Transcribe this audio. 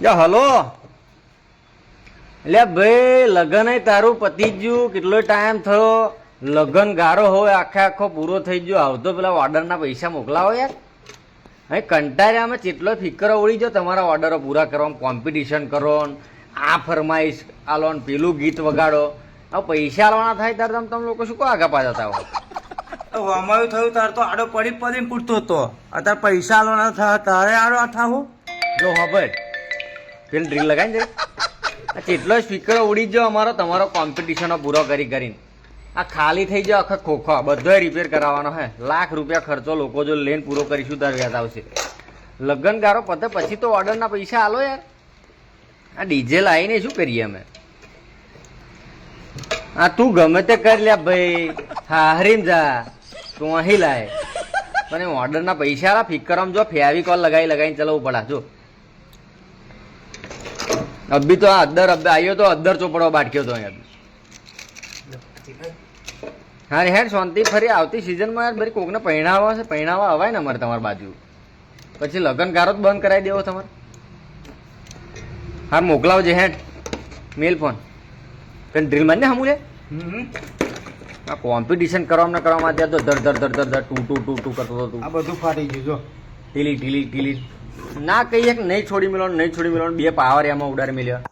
Hello એટલે ભાઈ લગન તારું પતી ગયું, કેટલો ટાઈમ થયો? લગન ગારો હોય આખો પૂરો થઈ ગયો, આવતો પેલા ઓર્ડરના પૈસા મોકલાવો યાર. અહીં કંટાળ્યામાં કેટલો ફિકરો ઉડી ગયો તમારા ઓર્ડરો પૂરા કરવામાં, કોમ્પિટિશન કરો ને આ ફરમાઈશ આલો ને પેલું ગીત વગાડો. હવે પૈસા આલવાના થાય ત્યારે તમે લોકો શું કહો આગા પાછા હોય? અમારું થયું તાર તો આડો પડીને પૂછતો હતો, અત્યારે પૈસા આલવાના થયા તારે આડો થાવું. જો હા ભાઈ પેલી ડ્રીલ લગાવી દે. કેટલો સ્પીકરો ઉડી ગયો અમારો તમારો કોમ્પિટિશનો પૂરો કરીને. આ ખાલી થઈ ગયો આખા ખોખો, બધો રિપેર કરાવવાનો હે. લાખ રૂપિયા ખર્ચો લોકો જો લેન પૂરો કરીશું તાર વ્યાજ આવશે. લગ્ન ગારો પતે પછી તો ઓર્ડરના પૈસા આલો યાર. આ ડીજે લાવીને શું કરીએ અમે? હા તું ગમે તે કરી લે ભાઈ, હારીમ જા તું અહીં લાય, પણ ઓર્ડરના પૈસા આલા ફિકરમ જો ફેવિકોલ લગાવીને ચલાવવું પડે. જો અભી તો આ અદ્દર આવ્યો તો અદ્દર ચોપડો બાટક્યો તો અહીંયા. હા હેડ શાંતિ, ફરી આવતી સિઝનમાં યાર બરી કોકને પહેણાવા હવાય ને અમારે તમારી બાજુ. પછી લગન ગારો જ બંધ કરાવી દેવો તમારે. હા મોકલાવજે હેડ મેલ ફોન પેન ડ્રીલ મારને હમું લે. આ કોમ્પિટિશન કરવામાં અત્યારે તો ધર ટુ કરતો હતો. આ બધું ફાટી ગયું જો ટીલી ના કહીએ કે નહીં છોડી મેળવાનું, બે પાવર એમાં ઉડાડી મેળ્યા.